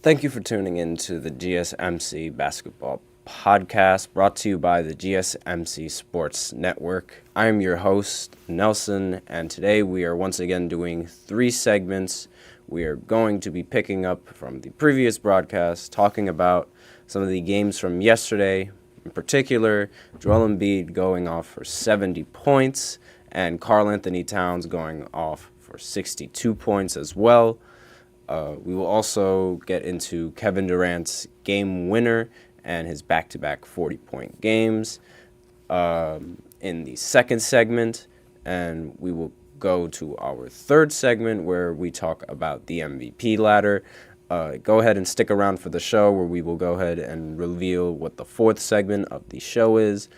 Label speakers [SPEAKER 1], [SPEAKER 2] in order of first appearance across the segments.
[SPEAKER 1] Thank you for tuning in to the GSMC Basketball Podcast brought to you by the GSMC Sports Network. I am your host, Nelson, and today we are once again doing 3 segments. We are going to be picking up from the previous broadcast, talking about some of the games from yesterday. In particular, Joel Embiid going off for 70 points and Karl Anthony Towns going off for 62 points as well. We will also get into Kevin Durant's game winner and his back-to-back 40-point games in the second segment, and we will go to our third segment where we talk about the MVP ladder. Go ahead and stick around for the show where we will go ahead and reveal what the fourth segment of the show is.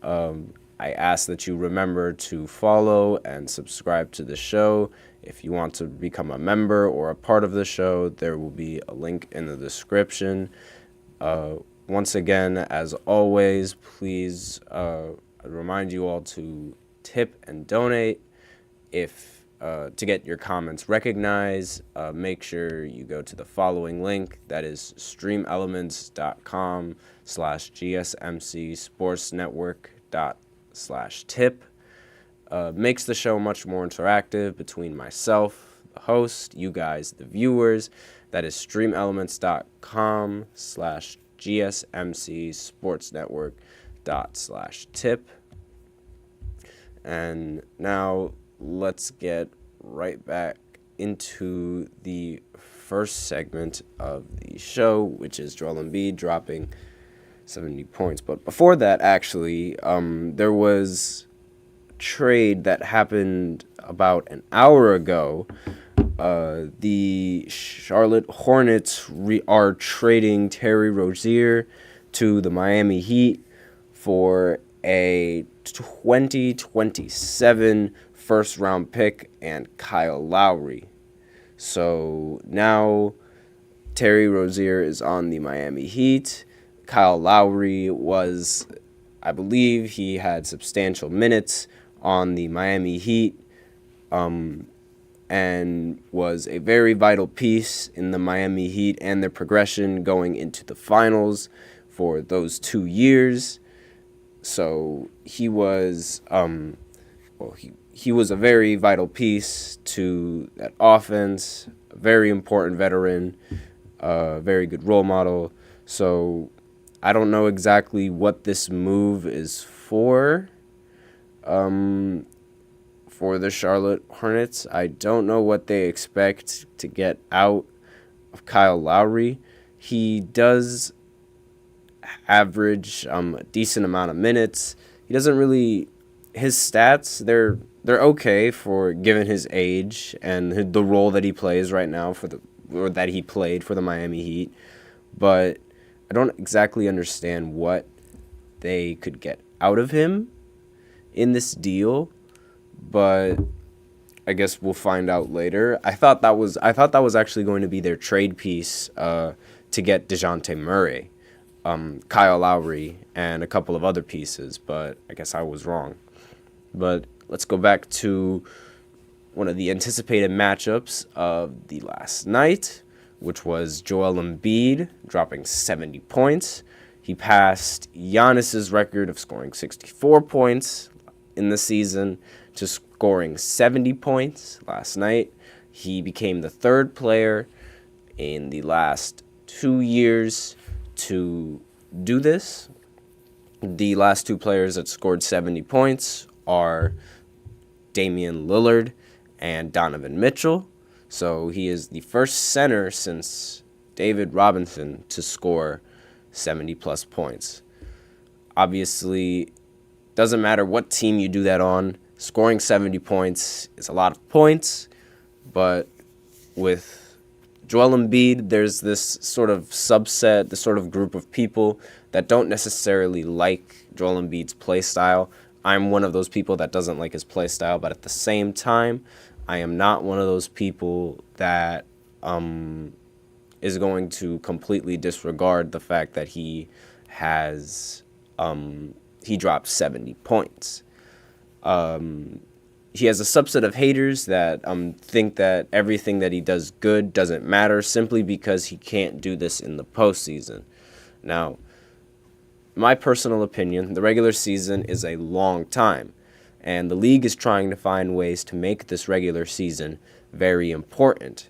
[SPEAKER 1] I ask that you remember to follow and subscribe to the show. If you want to become a member or a part of the show, there will be a link in the description. Once again, as always, please remind you all to tip and donate. If to get your comments recognized, make sure you go to the following link. That is streamelements.com/GSMC sportsnetwork./tip. Makes the show much more interactive between myself, the host, you guys, the viewers. That is streamelements.com/GSMC sportsnetwork./tip. And now let's get right back into the first segment of the show, which is Joel Embiid dropping 70 points. But before that, actually, there was trade that happened about an hour ago. The Charlotte Hornets are trading Terry Rozier to the Miami Heat for a 2027 first-round pick and Kyle Lowry. So now Terry Rozier is on the Miami Heat. Kyle Lowry was, I believe, he had substantial minutes on the Miami Heat and was a very vital piece in the Miami Heat and their progression going into the finals for those 2 years. So he was he was a very vital piece to that offense, a very important veteran, a very good role model. So I don't know exactly what this move is for the Charlotte Hornets. I don't know what they expect to get out of Kyle Lowry. He does average a decent amount of minutes. He doesn't really, his stats, they're okay for given his age and the role that he plays right now or that he played for the Miami Heat. But I don't exactly understand what they could get out of him in this deal, but I guess we'll find out later. I thought that was actually going to be their trade piece to get DeJounte Murray, Kyle Lowry, and a couple of other pieces, but I guess I was wrong. But let's go back to one of the anticipated matchups of the last night, which was Joel Embiid dropping 70 points. He passed Giannis's record of scoring 64 points in the season to scoring 70 points last night. He became the third player in the last 2 years to do this. The last 2 players that scored 70 points are Damian Lillard and Donovan Mitchell. So he is the first center since David Robinson to score 70-plus points. Obviously, doesn't matter what team you do that on. Scoring 70 points is a lot of points, but with Joel Embiid, there's this sort of subset, this sort of group of people that don't necessarily like Joel Embiid's play style. I'm one of those people that doesn't like his play style, but at the same time, I am not one of those people that is going to completely disregard the fact that he has he dropped 70 points. he has a subset of haters that think that everything that he does good doesn't matter simply because he can't do this in the postseason. Now, my personal opinion, the regular season is a long time, and the league is trying to find ways to make this regular season very important.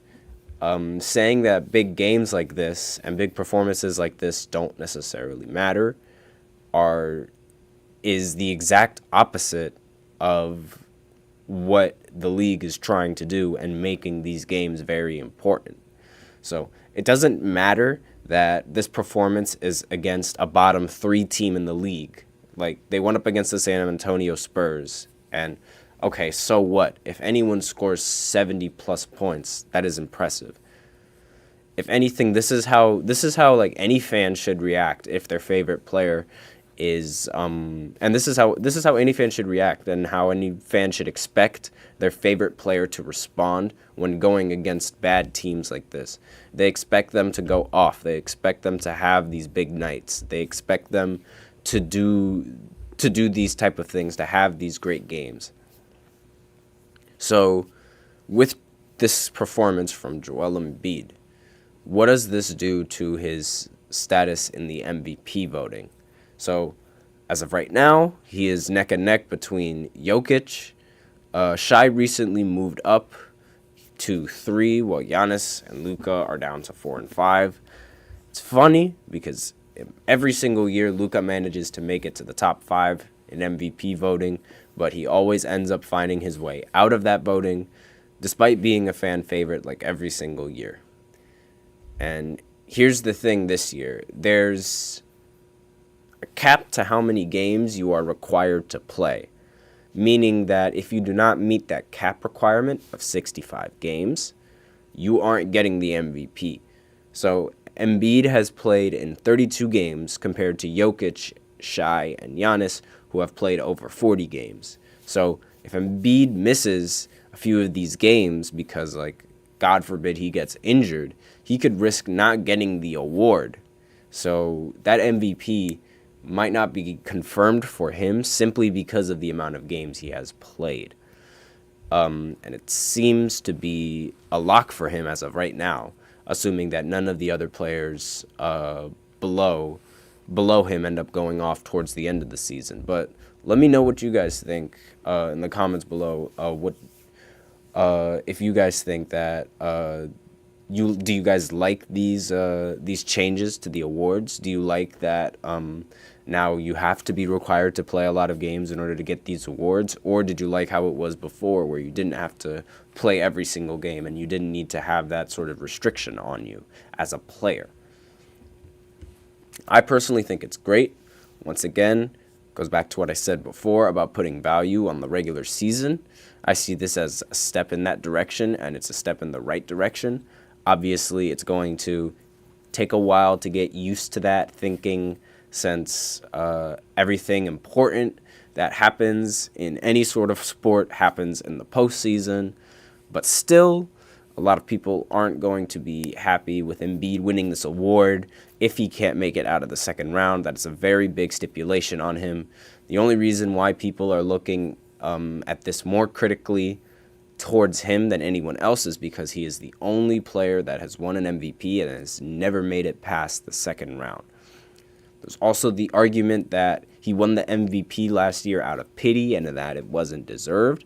[SPEAKER 1] Saying that big games like this and big performances like this don't necessarily matter is the exact opposite of what the league is trying to do and making these games very important. So it doesn't matter that this performance is against a bottom 3 team in the league. Like, they went up against the San Antonio Spurs, and okay, so what? If anyone scores 70 plus points, that is impressive. If anything, this is how like any fan should react if their favorite player is and this is how any fan should react, and how any fan should expect their favorite player to respond when going against bad teams like this. They expect them to go off. They expect them to have these big nights. They expect them to do these type of things, to have these great games. So, with this performance from Joel Embiid, what does this do to his status in the MVP voting? So, as of right now, he is neck and neck between Jokic. Shai recently moved up to 3, while Giannis and Luka are down to 4 and 5. It's funny because every single year Luka manages to make it to the top 5 in MVP voting, but he always ends up finding his way out of that voting, despite being a fan favorite like every single year. And here's the thing this year. There's a cap to how many games you are required to play, meaning that if you do not meet that cap requirement of 65 games, you aren't getting the MVP. So Embiid has played in 32 games compared to Jokic, Shai, and Giannis, who have played over 40 games. So if Embiid misses a few of these games because, like, God forbid he gets injured, he could risk not getting the award. So that MVP might not be confirmed for him simply because of the amount of games he has played. And it seems to be a lock for him as of right now, assuming that none of the other players below him end up going off towards the end of the season. But let me know what you guys think in the comments below. If you guys think that do you guys like these changes to the awards? Do you like that now you have to be required to play a lot of games in order to get these awards? Or did you like how it was before, where you didn't have to play every single game and you didn't need to have that sort of restriction on you as a player? I personally think it's great. Once again, goes back to what I said before about putting value on the regular season. I see this as a step in that direction, and it's a step in the right direction. Obviously, it's going to take a while to get used to that thinking, since everything important that happens in any sort of sport happens in the postseason. But still, a lot of people aren't going to be happy with Embiid winning this award if he can't make it out of the second round. That's a very big stipulation on him. The only reason why people are looking at this more critically towards him than anyone else is because he is the only player that has won an MVP and has never made it past the second round. There's also the argument that he won the MVP last year out of pity and that it wasn't deserved.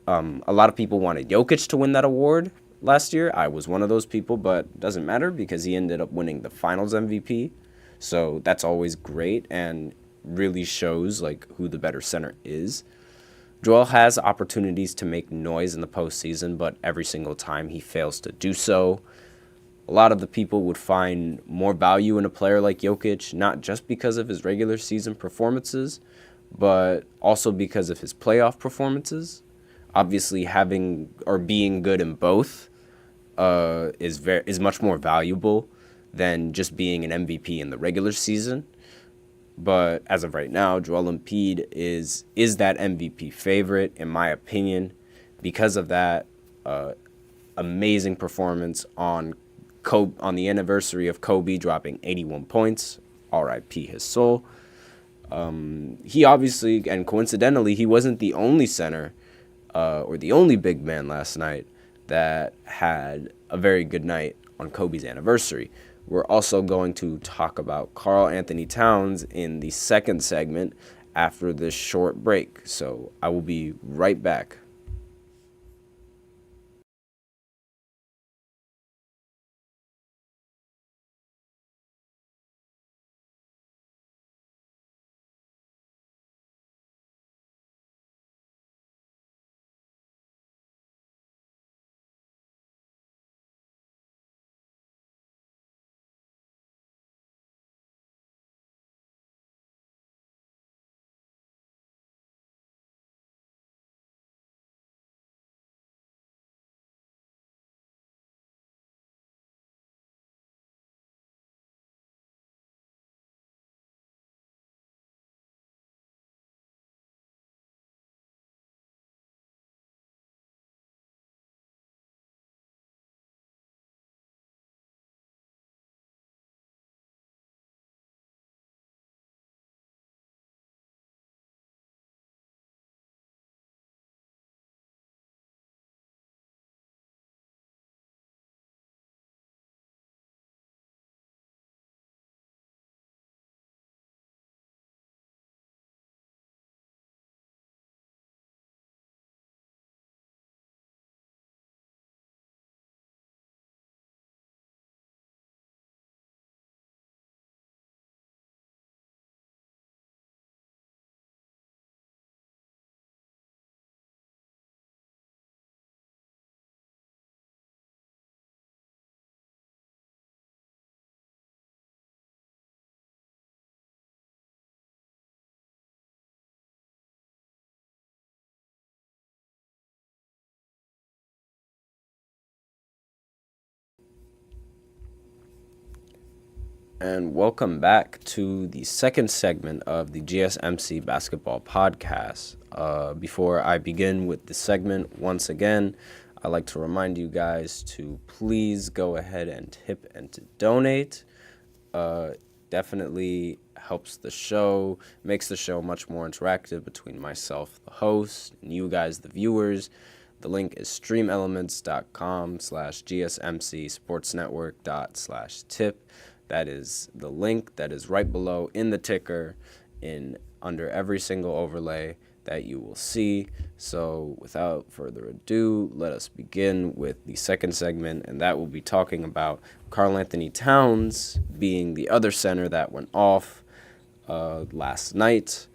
[SPEAKER 1] A lot of people wanted Jokic to win that award last year. I was one of those people, but it doesn't matter because he ended up winning the Finals MVP. So that's always great and really shows like who the better center is. Joel has opportunities to make noise in the postseason, but every single time he fails to do so. A lot of the people would find more value in a player like Jokic, not just because of his regular season performances, but also because of his playoff performances. Obviously, having or being good in both is much more valuable than just being an MVP in the regular season. But as of right now, Joel Embiid is that MVP favorite, in my opinion, because of that amazing performance on the anniversary of Kobe dropping 81 points. R.I.P. his soul. He obviously, and coincidentally, he wasn't the only center or the only big man last night that had a very good night on Kobe's anniversary. We're also going to talk about Karl Anthony Towns in the second segment after this short break. So I will be right back. And welcome back to the second segment of the GSMC Basketball Podcast. Before I begin with the segment, once again, I'd like to remind you guys to please go ahead and tip and to donate. Definitely helps the show, makes the show much more interactive between myself, the host, and you guys, the viewers. The link is streamelements.com/GSMC sportsnetwork./tip. That is the link that is right below in the ticker in under every single overlay that you will see. So without further ado, let us begin with the second segment, and that will be talking about Karl Anthony Towns being the other center that went off last night.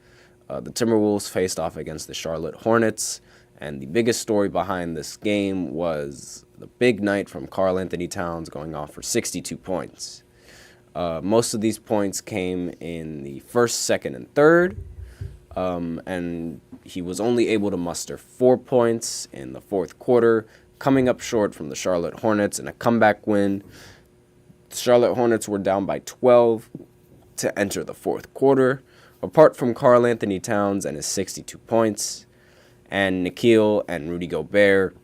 [SPEAKER 1] The Timberwolves faced off against the Charlotte Hornets, and the biggest story behind this game was the big night from Karl Anthony Towns going off for 62 points. Most of these points came in the first, second, and third, and he was only able to muster 4 points in the fourth quarter, coming up short from the Charlotte Hornets in a comeback win. The Charlotte Hornets were down by 12 to enter the fourth quarter. Apart from Karl Anthony Towns and his 62 points, and Nikhil and Rudy Gobert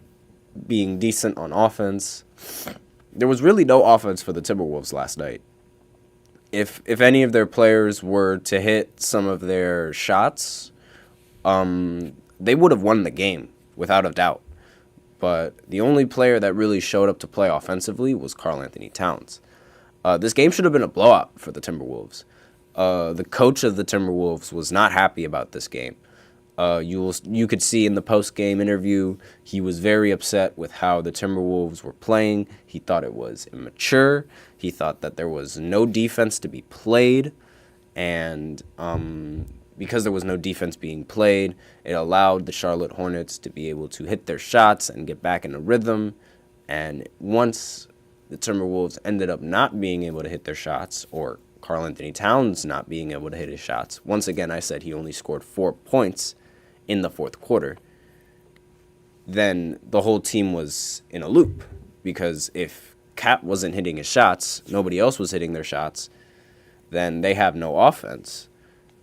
[SPEAKER 1] being decent on offense, there was really no offense for the Timberwolves last night. If any of their players were to hit some of their shots, they would have won the game without a doubt. But the only player that really showed up to play offensively was Karl Anthony Towns. This game should have been a blowout for the Timberwolves. The coach of the Timberwolves was not happy about this game. You could see in the post-game interview, he was very upset with how the Timberwolves were playing. He thought it was immature. He thought that there was no defense to be played. And because there was no defense being played, it allowed the Charlotte Hornets to be able to hit their shots and get back in a rhythm. And once the Timberwolves ended up not being able to hit their shots, or Karl Anthony Towns not being able to hit his shots, once again, I said he only scored 4 points in the fourth quarter, then the whole team was in a loop, because if Cat wasn't hitting his shots, nobody else was hitting their shots, then they have no offense.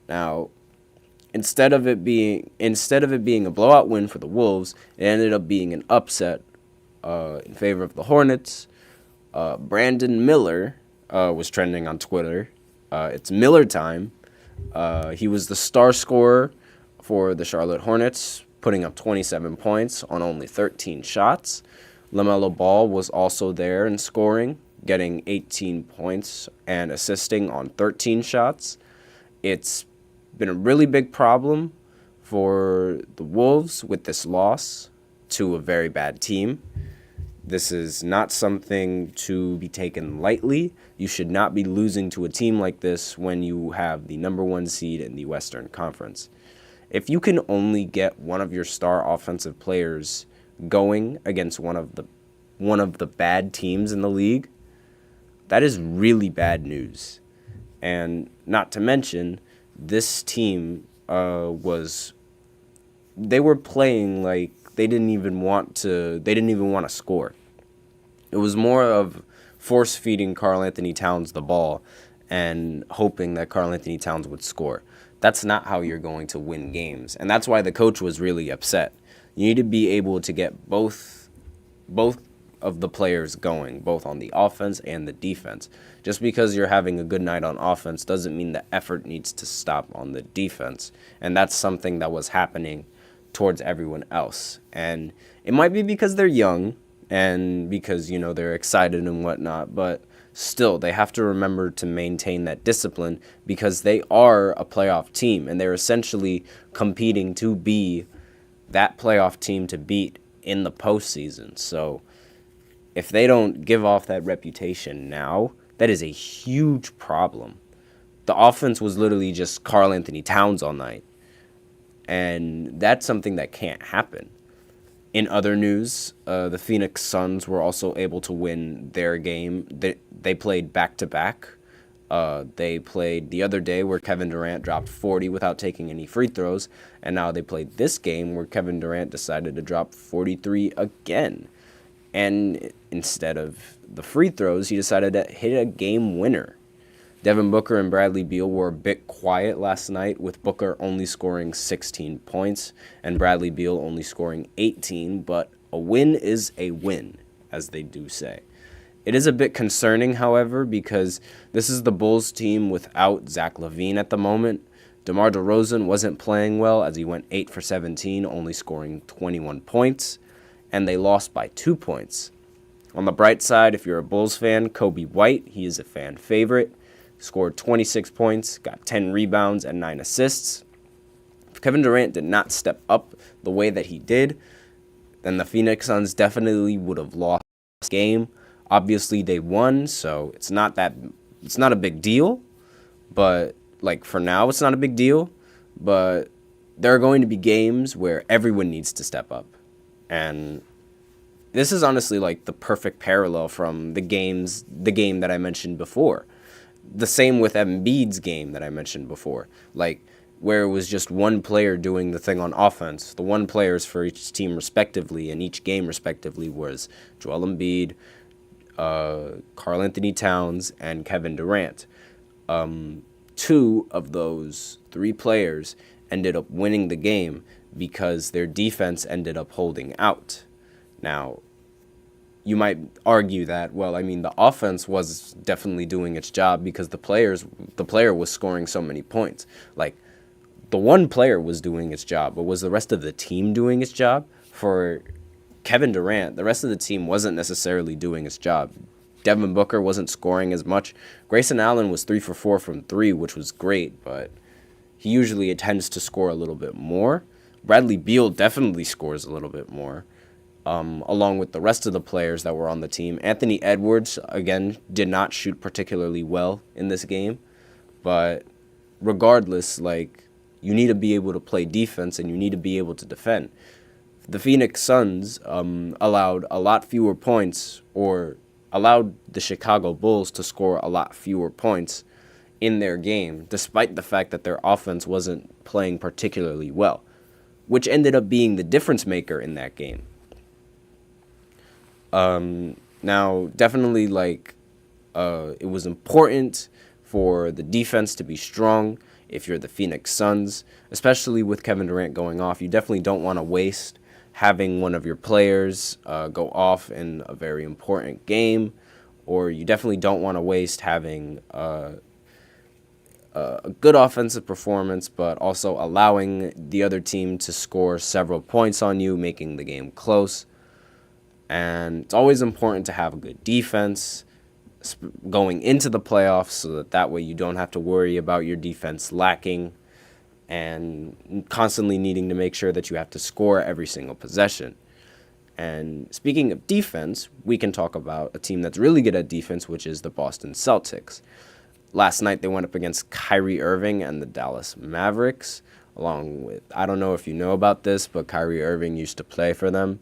[SPEAKER 1] Now, instead of it being a blowout win for the Wolves, it ended up being an upset in favor of the Hornets. Brandon Miller was trending on Twitter. It's Miller time. He was the star scorer for the Charlotte Hornets, putting up 27 points on only 13 shots. LaMelo Ball was also there and scoring, getting 18 points and assisting on 13 shots. It's been a really big problem for the Wolves with this loss to a very bad team. This is not something to be taken lightly. You should not be losing to a team like this when you have the number 1 seed in the Western Conference. If you can only get one of your star offensive players going against one of the bad teams in the league, that is really bad news. And not to mention, this team they were playing like they didn't even want to score. It was more of force feeding Karl Anthony Towns the ball and hoping that Karl Anthony Towns would score. That's not how you're going to win games, and that's why the coach was really upset. You need to be able to get both of the players going, both on the offense and the defense. Just because you're having a good night on offense doesn't mean the effort needs to stop on the defense, and that's something that was happening towards everyone else. And it might be because they're young and because, they're excited and whatnot, but still, they have to remember to maintain that discipline because they are a playoff team, and they're essentially competing to be that playoff team to beat in the postseason. So if they don't give off that reputation now, that is a huge problem. The offense was literally just Karl Anthony Towns all night. And that's something that can't happen. In other news, the Phoenix Suns were also able to win their game. They played back-to-back. They played the other day where Kevin Durant dropped 40 without taking any free throws. And now they played this game where Kevin Durant decided to drop 43 again. And instead of the free throws, he decided to hit a game winner. Devin Booker and Bradley Beal were a bit quiet last night, with Booker only scoring 16 points and Bradley Beal only scoring 18, but a win is a win, as they do say. It is a bit concerning, however, because this is the Bulls team without Zach LaVine at the moment. DeMar DeRozan wasn't playing well as he went 8 for 17, only scoring 21 points, and they lost by 2 points. On the bright side, if you're a Bulls fan, Kobe White, he is a fan favorite, scored 26 points, got 10 rebounds, and 9 assists. If Kevin Durant did not step up the way that he did, then the Phoenix Suns definitely would have lost this game. Obviously, they won, so it's not a big deal. But, for now, it's not a big deal. But there are going to be games where everyone needs to step up. And this is honestly, the perfect parallel from the game that I mentioned before. The same with Embiid's game that I mentioned before, where it was just one player doing the thing on offense. The one players for each team respectively and each game respectively was Joel Embiid, Karl Anthony Towns, and Kevin Durant. 2 of those 3 players ended up winning the game because their defense ended up holding out. Now, you might argue that, the offense was definitely doing its job because the player was scoring so many points. The one player was doing its job, but was the rest of the team doing its job? For Kevin Durant, the rest of the team wasn't necessarily doing its job. Devin Booker wasn't scoring as much. Grayson Allen was 3 for 4 from 3, which was great, but he usually tends to score a little bit more. Bradley Beal definitely scores a little bit more. Along with the rest of the players that were on the team. Anthony Edwards, again, did not shoot particularly well in this game. But regardless, you need to be able to play defense and you need to be able to defend. The Phoenix Suns allowed a lot fewer points, or allowed the Chicago Bulls to score a lot fewer points in their game, despite the fact that their offense wasn't playing particularly well, which ended up being the difference maker in that game. Now, definitely, it was important for the defense to be strong if you're the Phoenix Suns, especially with Kevin Durant going off. You definitely don't want to waste having one of your players go off in a very important game, or you definitely don't want to waste having a good offensive performance, but also allowing the other team to score several points on you, making the game close. And it's always important to have a good defense going into the playoffs so that way you don't have to worry about your defense lacking and constantly needing to make sure that you have to score every single possession. And speaking of defense, we can talk about a team that's really good at defense, which is the Boston Celtics. Last night they went up against Kyrie Irving and the Dallas Mavericks, along with, I don't know if you know about this, but Kyrie Irving used to play for them.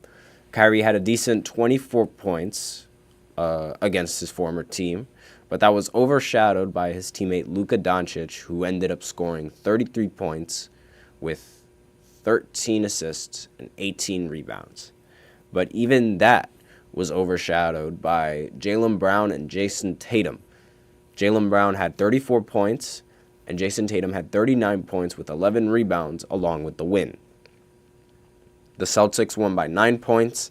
[SPEAKER 1] Kyrie had a decent 24 points against his former team, but that was overshadowed by his teammate Luka Doncic, who ended up scoring 33 points with 13 assists and 18 rebounds. But even that was overshadowed by Jaylen Brown and Jason Tatum. Jaylen Brown had 34 points, and Jason Tatum had 39 points with 11 rebounds along with the win. The Celtics won by 9 points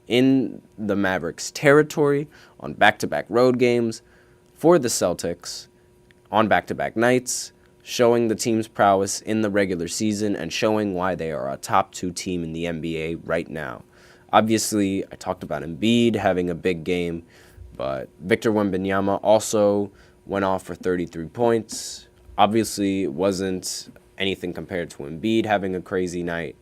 [SPEAKER 1] in the Mavericks' territory on back-to-back road games for the Celtics on back-to-back nights, showing the team's prowess in the regular season and showing why they are a top 2 team in the NBA right now. Obviously, I talked about Embiid having a big game, but Victor Wembanyama also went off for 33 points. Obviously, it wasn't anything compared to Embiid having a crazy night,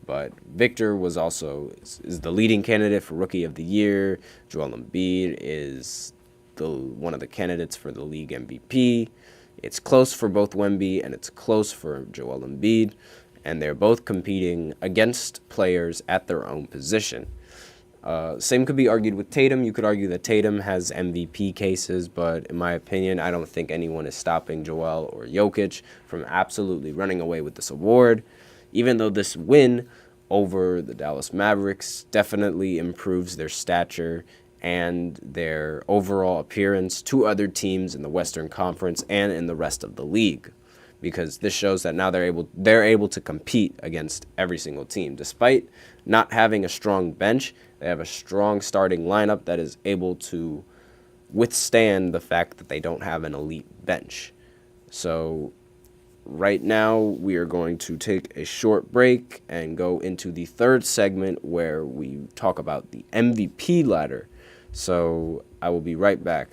[SPEAKER 1] but Victor was also is the leading candidate for Rookie of the Year. Joel Embiid is one of the candidates for the league MVP. It's close for both Wemby and it's close for Joel Embiid, and they're both competing against players at their own position. Same could be argued with Tatum. You could argue that Tatum has MVP cases, but in my opinion, I don't think anyone is stopping Joel or Jokic from absolutely running away with this award, even though this win over the Dallas Mavericks definitely improves their stature and their overall appearance to other teams in the Western Conference and in the rest of the league, because this shows that now they're able to compete against every single team. Despite not having a strong bench, they have a strong starting lineup that is able to withstand the fact that they don't have an elite bench. So right now we are going to take a short break and go into the third segment where we talk about the MVP ladder. So I will be right back.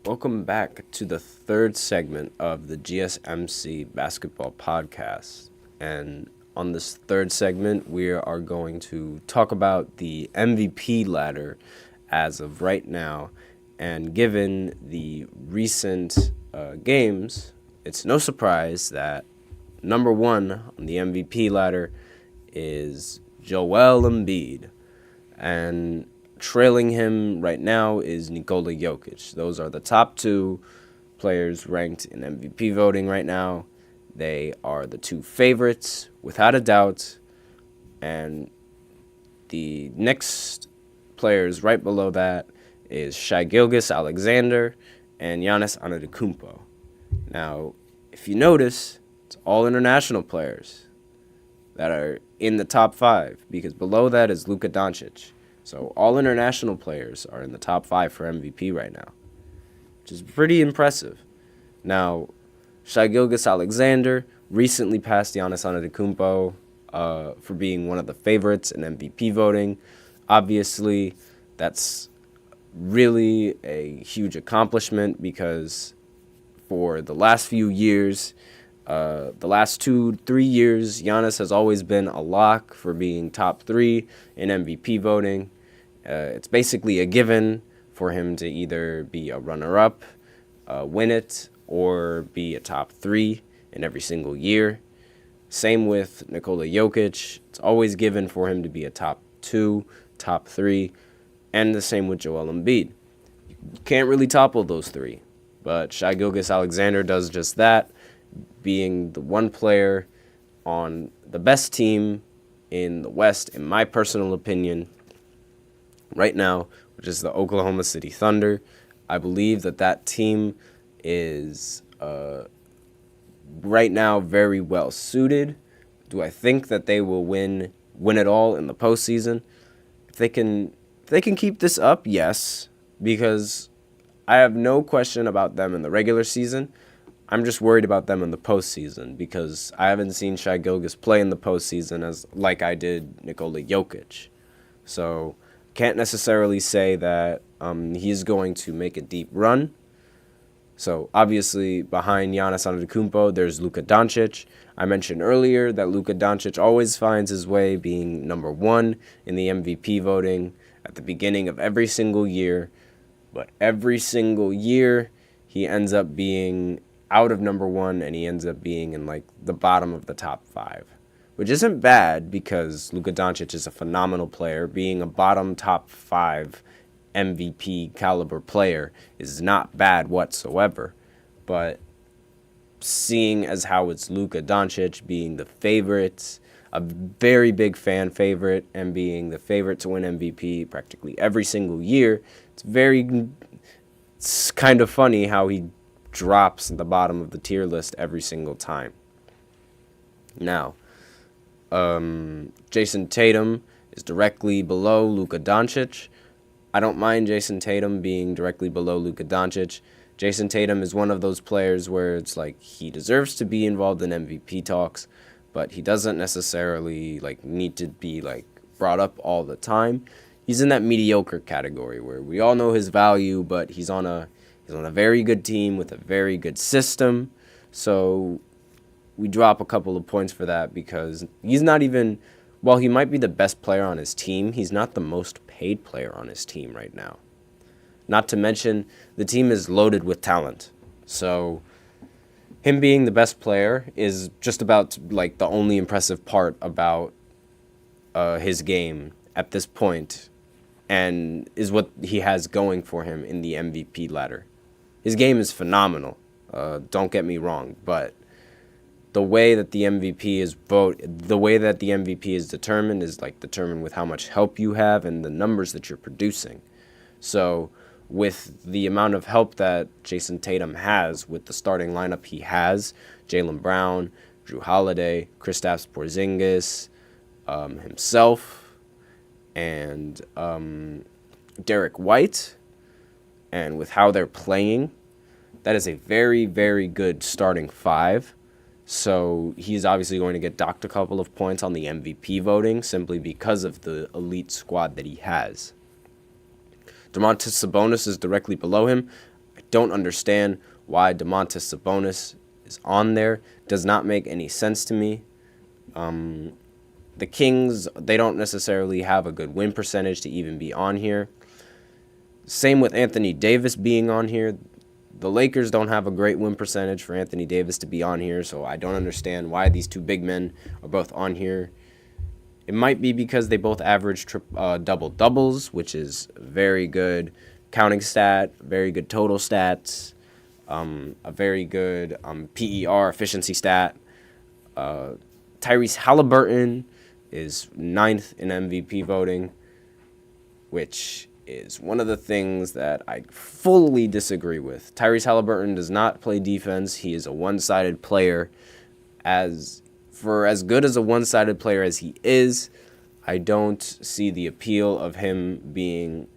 [SPEAKER 1] Welcome back to the third segment of the GSMC Basketball Podcast. And On this third segment, we are going to talk about the MVP ladder as of right now. And given the recent games, it's no surprise that number one on the MVP ladder is Joel Embiid. And trailing him right now is Nikola Jokic. Those are the top two players ranked in MVP voting right now. They are the two favorites, without a doubt. And the next players right below that is Shai Gilgeous-Alexander and Giannis Antetokounmpo. Now, if you notice, it's all international players that are in the top five, because below that is Luka Doncic. So all international players are in the top five for MVP right now, which is pretty impressive. Now, Shai Gilgeous-Alexander recently passed Giannis Antetokounmpo for being one of the favorites in MVP voting. Obviously, that's really a huge accomplishment because for the last few years, the last 2-3 years, Giannis has always been a lock for being top three in MVP voting. It's basically a given for him to either be a runner-up, win it, or be a top three in every single year. Same with Nikola Jokic. It's always given for him to be a top two, top three, and the same with Joel Embiid. You can't really topple those three, but Shai Gilgeous-Alexander does just that, being the one player on the best team in the West, in my personal opinion, right now, which is the Oklahoma City Thunder. I believe that team is right now very well suited. Do I think that they will win it all in the postseason? If they can keep this up, yes, because I have no question about them in the regular season. I'm just worried about them in the postseason because I haven't seen Shai Gilgeous play in the postseason like I did Nikola Jokic. So can't necessarily say that he's going to make a deep run. So obviously behind Giannis Antetokounmpo, there's Luka Doncic. I mentioned earlier that Luka Doncic always finds his way being number one in the MVP voting at the beginning of every single year. But every single year, he ends up being out of number one, and he ends up being in like the bottom of the top five, which isn't bad because Luka Doncic is a phenomenal player. Being a bottom top five MVP caliber player is not bad whatsoever. But seeing as how it's Luka Doncic being the favorite, a very big fan favorite, and being the favorite to win MVP practically every single year, it's kind of funny how he drops at the bottom of the tier list every single time. Now, Jason Tatum is directly below Luka Doncic. I don't mind Jason Tatum being directly below Luka Doncic. Jason Tatum is one of those players where it's like he deserves to be involved in MVP talks, but he doesn't necessarily like need to be like brought up all the time. He's in that mediocre category where we all know his value, but he's on a very good team with a very good system. So we drop a couple of points for that because he's not even, while he might be the best player on his team, he's not the most paid player on his team right now. Not to mention, the team is loaded with talent. So him being the best player is just about like the only impressive part about his game at this point, and is what he has going for him in the MVP ladder. His game is phenomenal. Don't get me wrong, but the way that the MVP is determined is like determined with how much help you have and the numbers that you're producing. So with the amount of help that Jason Tatum has with the starting lineup he has, Jaylen Brown, Drew Holiday, Kristaps Porzingis, himself, and Derek White, and with how they're playing, that is a very, very good starting five. So he's obviously going to get docked a couple of points on the MVP voting simply because of the elite squad that he has. Domantas Sabonis is directly below him. I don't understand why Domantas Sabonis is on there. Does not make any sense to me. The Kings, they don't necessarily have a good win percentage to even be on here. Same with Anthony Davis being on here. The Lakers don't have a great win percentage for Anthony Davis to be on here, so I don't understand why these two big men are both on here. It might be because they both average double-doubles, which is very good counting stat, very good total stats, a very good PER efficiency stat. Tyrese Halliburton is 9th in MVP voting, which is one of the things that I fully disagree with. Tyrese Halliburton does not play defense. He is a one-sided player. For as good as a one-sided player as he is, I don't see the appeal of him being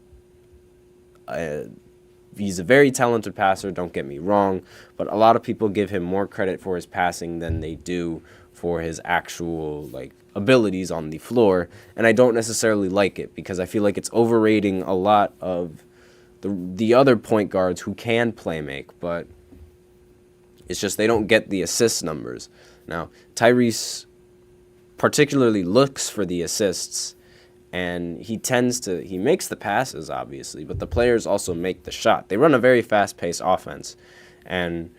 [SPEAKER 1] he's a very talented passer, don't get me wrong, but a lot of people give him more credit for his passing than they do for his actual abilities on the floor, and I don't necessarily like it because I feel like it's overrating a lot of the other point guards who can play make, but it's just they don't get the assist numbers. Now, Tyrese particularly looks for the assists, and he makes the passes, obviously, but the players also make the shot. They run a very fast-paced offense, and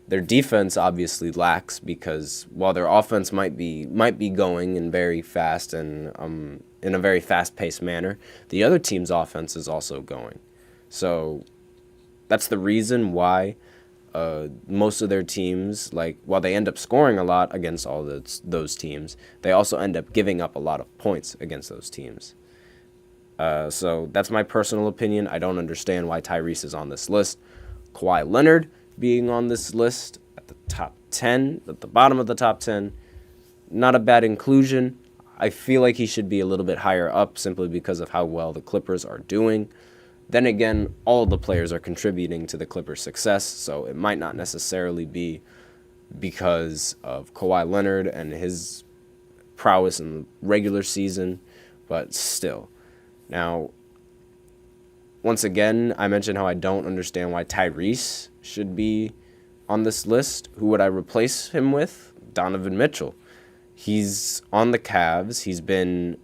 [SPEAKER 1] their defense obviously lacks because while their offense might be going in very fast and in a very fast-paced manner, the other team's offense is also going. So that's the reason why most of their teams, while they end up scoring a lot against all those teams, they also end up giving up a lot of points against those teams. So that's my personal opinion. I don't understand why Tyrese is on this list. Kawhi Leonard being on this list at the top 10, at the bottom of the top 10, not a bad inclusion. I feel like he should be a little bit higher up simply because of how well the Clippers are doing. Then again, all the players are contributing to the Clippers' success, so it might not necessarily be because of Kawhi Leonard and his prowess in the regular season, but still. Now, once again, I mentioned how I don't understand why Tyrese should be on this list. Who would I replace him with? Donovan Mitchell. He's on the Cavs. He's been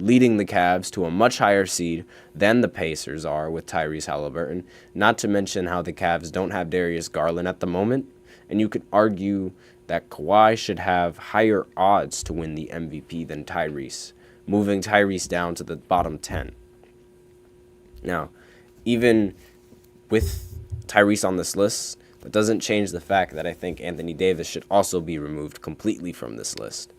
[SPEAKER 1] leading the Cavs to a much higher seed than the Pacers are with Tyrese Halliburton, not to mention how the Cavs don't have Darius Garland at the moment, and you could argue that Kawhi should have higher odds to win the MVP than Tyrese, moving Tyrese down to the bottom 10. Now, even with Tyrese on this list, that doesn't change the fact that I think Anthony Davis should also be removed completely from this list.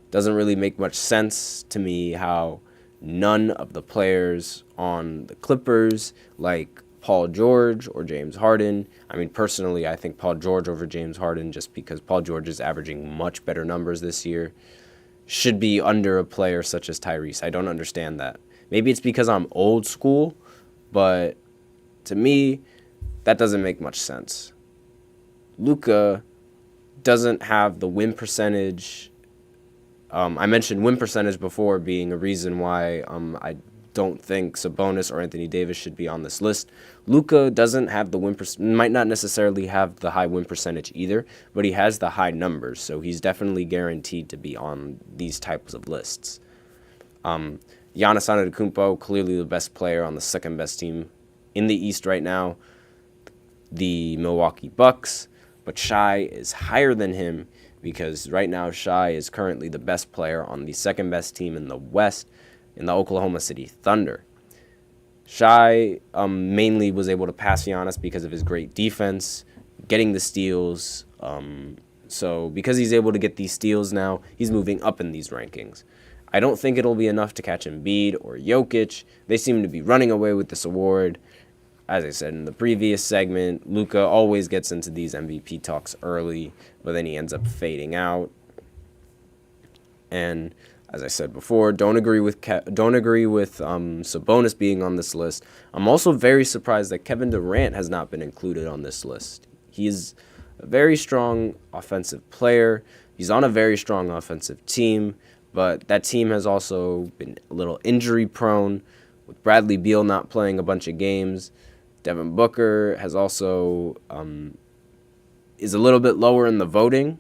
[SPEAKER 1] Doesn't really make much sense to me how none of the players on the Clippers, like Paul George or James Harden, I mean, personally, I think Paul George over James Harden just because Paul George is averaging much better numbers this year, should be under a player such as Tyrese. I don't understand that. Maybe it's because I'm old school, but to me, that doesn't make much sense. Luka doesn't have the win percentage. I mentioned win percentage before being a reason why I don't think Sabonis or Anthony Davis should be on this list. Luka doesn't have the might not necessarily have the high win percentage either, but he has the high numbers, so he's definitely guaranteed to be on these types of lists. Giannis Antetokounmpo, clearly the best player on the second best team in the East right now, the Milwaukee Bucks, but Shai is higher than him because right now Shai is currently the best player on the second best team in the West, in the Oklahoma City Thunder. Shai mainly was able to pass Giannis because of his great defense, getting the steals. So because he's able to get these steals now, he's moving up in these rankings. I don't think it'll be enough to catch Embiid or Jokic. They seem to be running away with this award. As I said in the previous segment, Luka always gets into these MVP talks early, but then he ends up fading out. And as I said before, don't agree with Sabonis being on this list. I'm also very surprised that Kevin Durant has not been included on this list. He is a very strong offensive player. He's on a very strong offensive team, but that team has also been a little injury prone, with Bradley Beal not playing a bunch of games. Devin Booker has also is a little bit lower in the voting,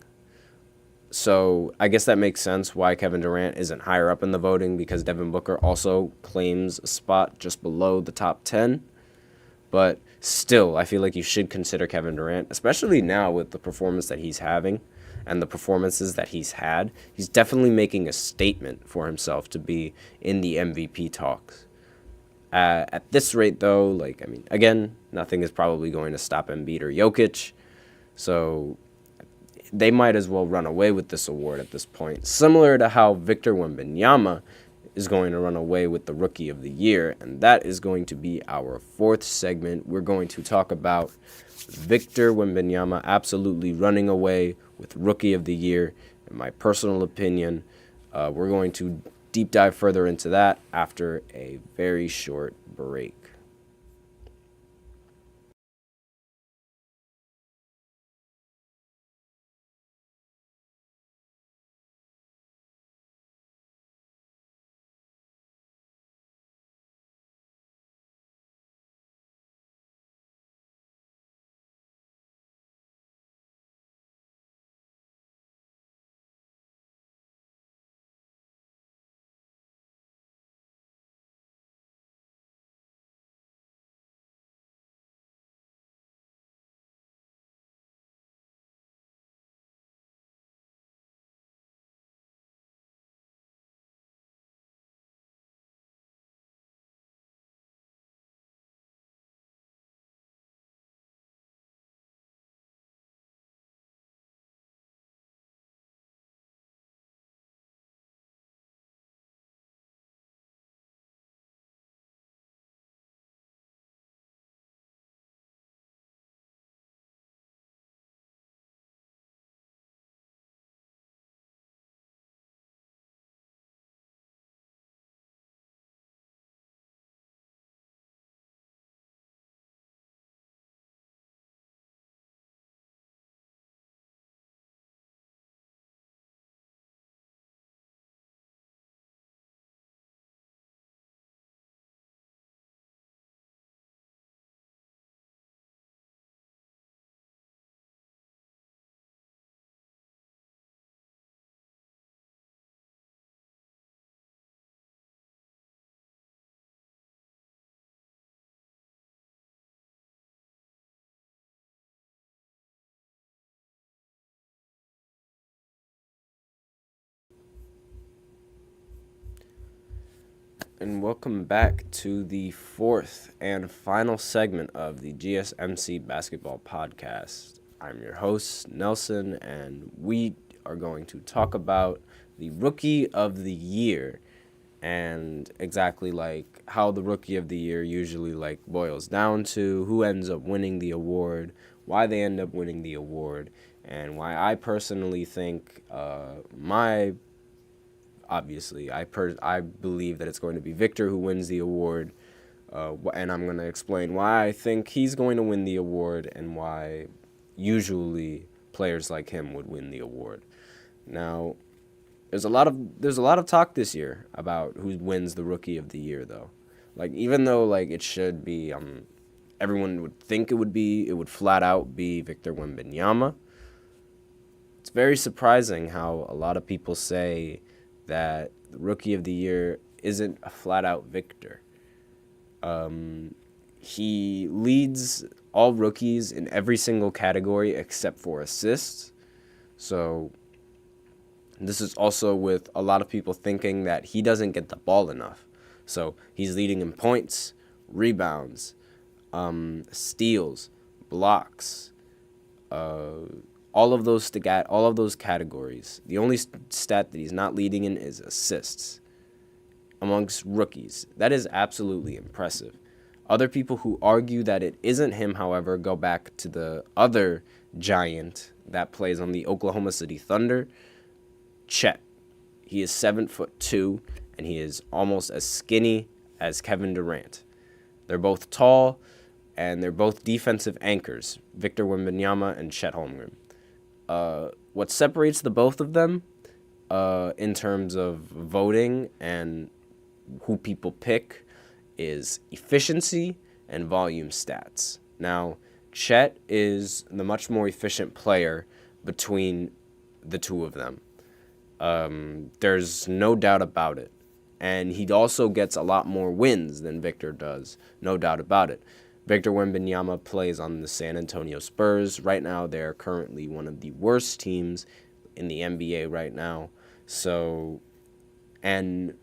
[SPEAKER 1] So I guess that makes sense why Kevin Durant isn't higher up in the voting, because Devin Booker also claims a spot just below the top 10. But still, I feel like you should consider Kevin Durant, especially now with the performance that he's having and the performances that he's had. He's definitely making a statement for himself to be in the MVP talks. At this rate, though, again, nothing is probably going to stop Embiid or Jokic. So they might as well run away with this award at this point, similar to how Victor Wembanyama is going to run away with the Rookie of the Year, and that is going to be our fourth segment. We're going to talk about Victor Wembanyama absolutely running away with Rookie of the Year, in my personal opinion. We're going to deep dive further into that after a very short break. And welcome back to the fourth and final segment of the GSMC Basketball Podcast. I'm your host, Nelson, and we are going to talk about the Rookie of the Year and exactly like how the Rookie of the Year usually boils down to, who ends up winning the award, why they end up winning the award, and why I personally think obviously, I believe that it's going to be Victor who wins the award, and I'm going to explain why I think he's going to win the award and why usually players like him would win the award. Now, there's a lot of talk this year about who wins the Rookie of the Year, though. Even though it should be, everyone would think it would flat out be Victor Wembanyama. It's very surprising how a lot of people say that the Rookie of the Year isn't a flat-out Victor. He leads all rookies in every single category except for assists. So this is also with a lot of people thinking that he doesn't get the ball enough. So he's leading in points, rebounds, steals, blocks, all of those categories. The only stat that he's not leading in is assists amongst rookies. That is absolutely impressive. Other people who argue that it isn't him, however, go back to the other giant that plays on the Oklahoma City Thunder, Chet. He is 7'2", and he is almost as skinny as Kevin Durant. They're both tall, and they're both defensive anchors, Victor Wembanyama and Chet Holmgren. What separates the both of them in terms of voting and who people pick is efficiency and volume stats. Now, Chet is the much more efficient player between the two of them. There's no doubt about it. And he also gets a lot more wins than Victor does, no doubt about it. Victor Wembanyama plays on the San Antonio Spurs. Right now, they're currently one of the worst teams in the NBA right now. So, and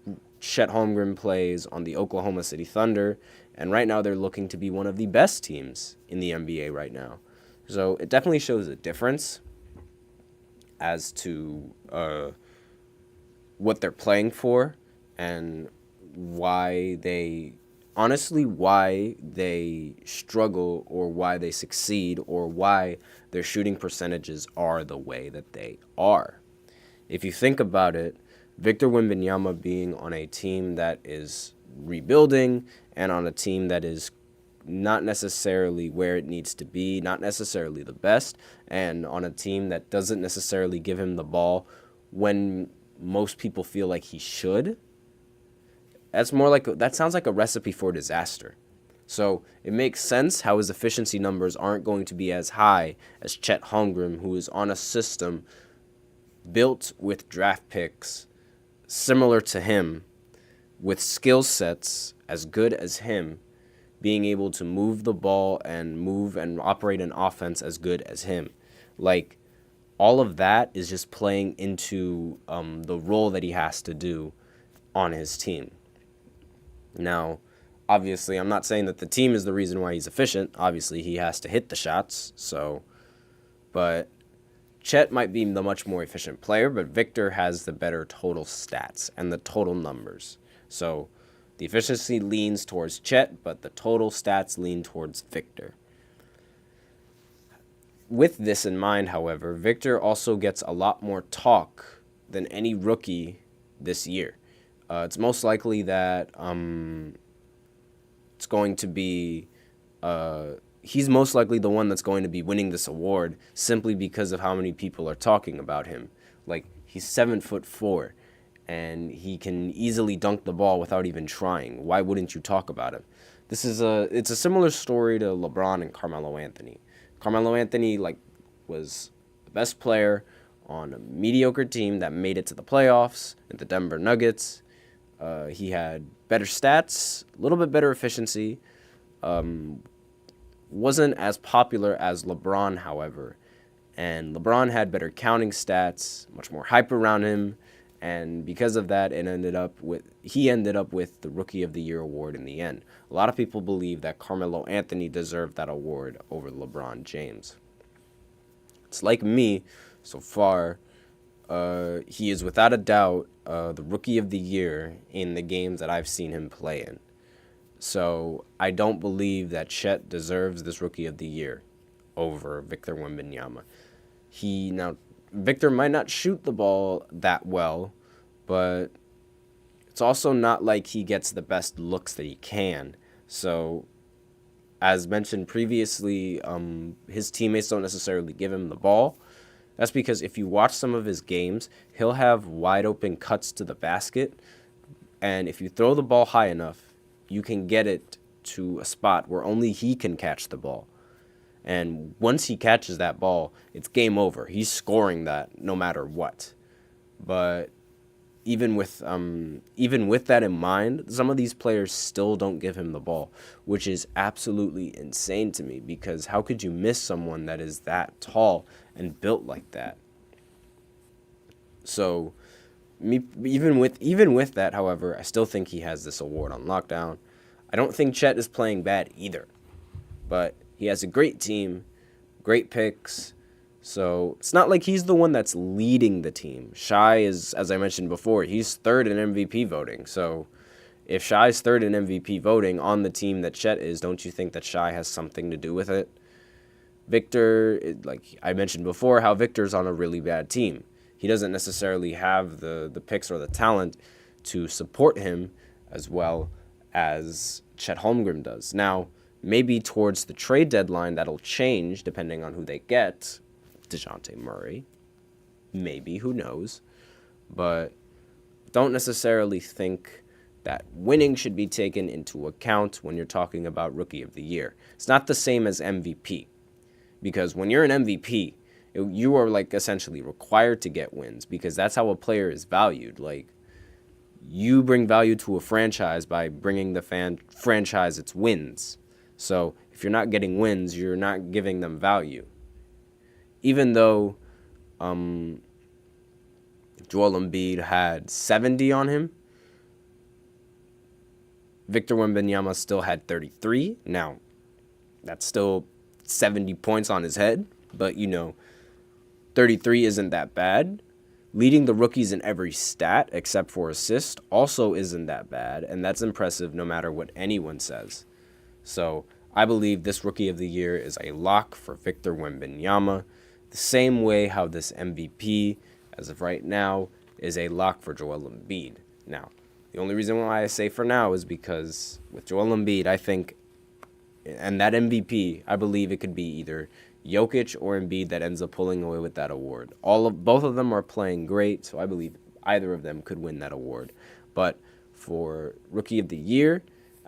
[SPEAKER 1] Chet Holmgren plays on the Oklahoma City Thunder, and right now they're looking to be one of the best teams in the NBA right now. So it definitely shows a difference as to what they're playing for and why they struggle or why they succeed or why their shooting percentages are the way that they are. If you think about it, Victor Wembanyama being on a team that is rebuilding and on a team that is not necessarily where it needs to be, not necessarily the best, and on a team that doesn't necessarily give him the ball when most people feel like he should, that sounds like a recipe for disaster. So it makes sense how his efficiency numbers aren't going to be as high as Chet Holmgren, who is on a system built with draft picks similar to him, with skill sets as good as him, being able to move the ball and move and operate an offense as good as him. Like, all of that is just playing into the role that he has to do on his team. Now, obviously, I'm not saying that the team is the reason why he's efficient. Obviously, he has to hit the shots, but Chet might be the much more efficient player, but Victor has the better total stats and the total numbers. So the efficiency leans towards Chet, but the total stats lean towards Victor. With this in mind, however, Victor also gets a lot more talk than any rookie this year. It's most likely that it's going to be he's most likely the one that's going to be winning this award simply because of how many people are talking about him. Like, he's 7'4", and he can easily dunk the ball without even trying. Why wouldn't you talk about him? It's a similar story to LeBron and Carmelo Anthony. Carmelo Anthony was the best player on a mediocre team that made it to the playoffs at the Denver Nuggets. He had better stats, a little bit better efficiency. Wasn't as popular as LeBron, however. And LeBron had better counting stats, much more hype around him. And because of that, he ended up with the Rookie of the Year award in the end. A lot of people believe that Carmelo Anthony deserved that award over LeBron James. It's like me, so far, he is without a doubt the Rookie of the Year in the games that I've seen him play in. So I don't believe that Chet deserves this Rookie of the Year over Victor Wembanyama. Victor might not shoot the ball that well, but it's also not like he gets the best looks that he can. So, as mentioned previously, his teammates don't necessarily give him the ball. That's because if you watch some of his games, he'll have wide open cuts to the basket, and if you throw the ball high enough, you can get it to a spot where only he can catch the ball. And once he catches that ball, it's game over. He's scoring that no matter what. But even with that in mind, some of these players still don't give him the ball, which is absolutely insane to me, because how could you miss someone that is that tall and built like that? So even with that, however, I still think he has this award on lockdown. I don't think Chet is playing bad either, but he has a great team, great picks. So it's not like he's the one that's leading the team. Shai is, as I mentioned before, he's third in MVP voting. So if Shai's third in MVP voting on the team that Chet is, don't you think that Shai has something to do with it? Victor, like I mentioned before, how Victor's on a really bad team. He doesn't necessarily have the picks or the talent to support him as well as Chet Holmgren does. Now, maybe towards the trade deadline, that'll change depending on who they get. DeJounte Murray. Maybe, who knows. But don't necessarily think that winning should be taken into account when you're talking about Rookie of the Year. It's not the same as MVP. Because when you're an MVP, You are like essentially required to get wins because that's how a player is valued. Like, you bring value to a franchise by bringing the franchise its wins. So if you're not getting wins, you're not giving them value. Even though Joel Embiid had 70 on him, Victor Wembanyama still had 33. Now, that's still 70 points on his head, but 33 isn't that bad. Leading the rookies in every stat except for assist also isn't that bad, and that's impressive no matter what anyone says. So I believe this Rookie of the Year is a lock for Victor Wembanyama, the same way how this MVP, as of right now, is a lock for Joel Embiid. Now, the only reason why I say for now is because with Joel Embiid, I think, and that MVP, I believe it could be either Jokic or Embiid that ends up pulling away with that award. Both of them are playing great, so I believe either of them could win that award. But for Rookie of the Year,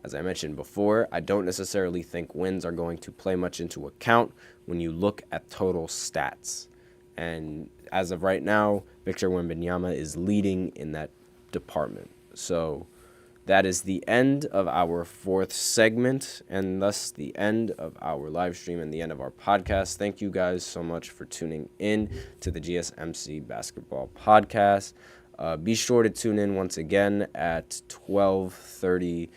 [SPEAKER 1] as I mentioned before, I don't necessarily think wins are going to play much into account when you look at total stats. And as of right now, Victor Wembanyama is leading in that department. So that is the end of our fourth segment, and thus the end of our live stream and the end of our podcast. Thank you guys so much for tuning in to the GSMC Basketball Podcast. Be sure to tune in once again at 12:30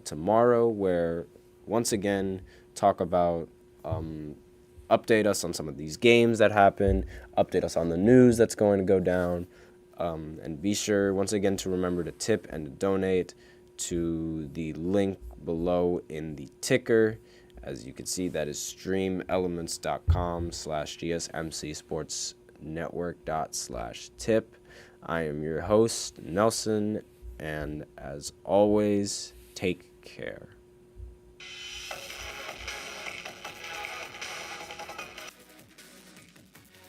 [SPEAKER 1] tomorrow, where once again talk about update us on some of these games that happen, update us on the news that's going to go down. And be sure, once again, to remember to tip and to donate to the link below in the ticker. As you can see, that is streamelements.com/GSMC-sports-network./tip. I am your host, Nelson, and as always, take care.